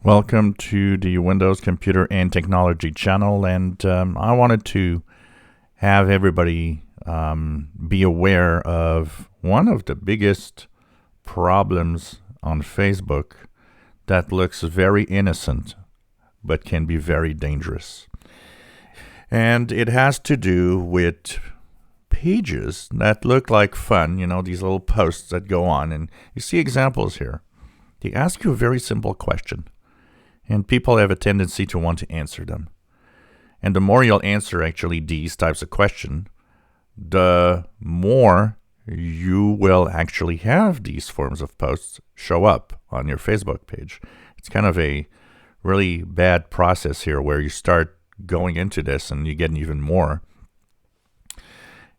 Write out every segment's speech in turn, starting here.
Welcome to the Windows Computer and Technology channel, and I wanted to have everybody be aware of one of the biggest problems on Facebook that looks very innocent but can be very dangerous. And it has to do with pages that look like fun, these little posts that go on, and you see examples here. They ask you a very simple question, and people have a tendency to want to answer them. And the more you'll answer actually these types of questions, the more you will actually have these forms of posts show up on your Facebook page. It's kind of a really bad process here where you start going into this and you get even more.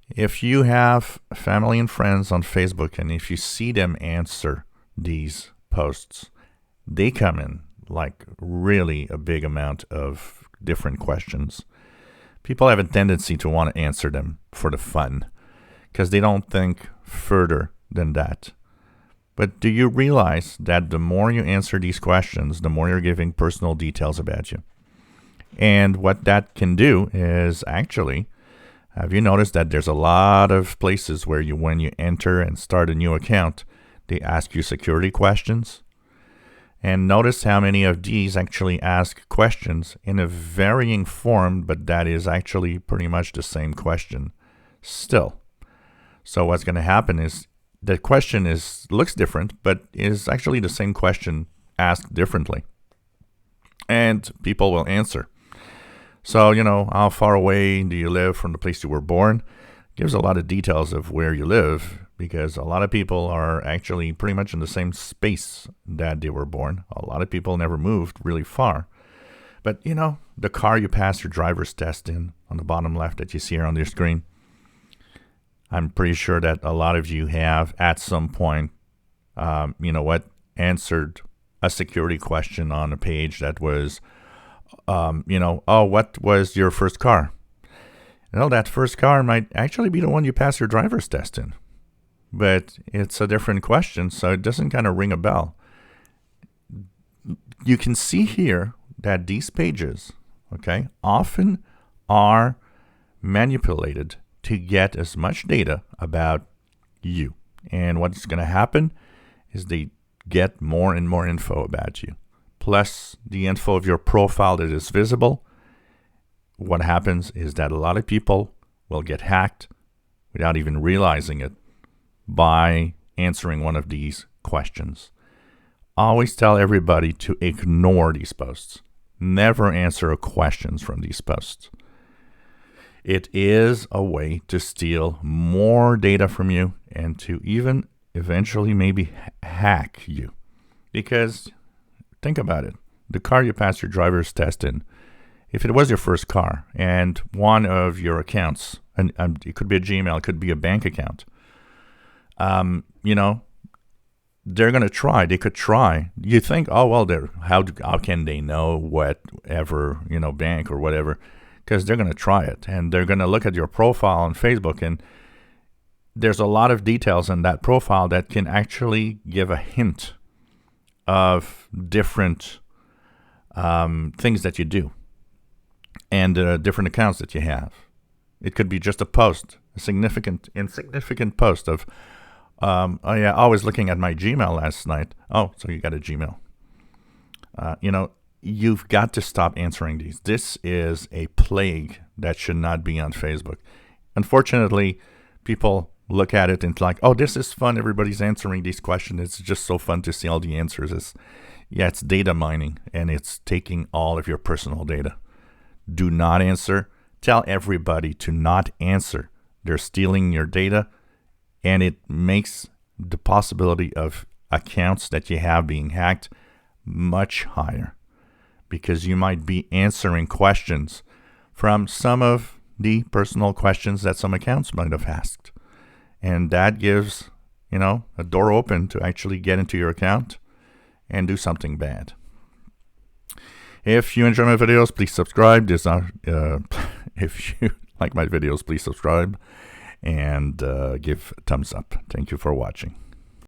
If you have family and friends on Facebook and if you see them answer these posts, they come in like really a big amount of different questions. People have a tendency to want to answer them for the fun because they don't think further than that. But do you realize that the more you answer these questions, the more you're giving personal details about you? And what that can do is actually, have you noticed that there's a lot of places where when you enter and start a new account, they ask you security questions? And notice how many of these actually ask questions in a varying form, but that is actually pretty much the same question still. So what's going to happen is the question looks different, but is actually the same question asked differently. And people will answer. So, how far away do you live from the place you were born? Gives a lot of details of where you live, because a lot of people are actually pretty much in the same space that they were born. A lot of people never moved really far. But, the car you pass your driver's test in on the bottom left that you see here on your screen, I'm pretty sure that a lot of you have at some point, answered a security question on a page that was, what was your first car? That first car might actually be the one you pass your driver's test in. But it's a different question, so it doesn't kind of ring a bell. You can see here that these pages, often are manipulated to get as much data about you. And what's going to happen is they get more and more info about you. Plus the info of your profile that is visible. What happens is that a lot of people will get hacked without even realizing it by answering one of these questions. Always tell everybody to ignore these posts. Never answer questions from these posts. It is a way to steal more data from you and to even eventually maybe hack you. Because think about it. The car you pass your driver's test in, if it was your first car and one of your accounts, and it could be a Gmail, it could be a bank account, they're going to try. They could try. You think, how can they know whatever, bank or whatever? Because they're going to try it. And they're going to look at your profile on Facebook. And there's a lot of details in that profile that can actually give a hint of different things that you do and different accounts that you have. It could be just a post, insignificant post of, I was looking at my Gmail last night. Oh, so you got a Gmail. You've got to stop answering these. This is a plague that should not be on Facebook. Unfortunately, people look at it and it's like, this is fun. Everybody's answering these questions. It's just so fun to see all the answers. It's data mining, and it's taking all of your personal data. Do not answer. Tell everybody to not answer. They're stealing your data, and it makes the possibility of accounts that you have being hacked much higher, because you might be answering questions from some of the personal questions that some accounts might have asked. And that gives, a door open to actually get into your account and do something bad. If you enjoy my videos, please subscribe. If you like my videos, please subscribe and give a thumbs up. Thank you for watching.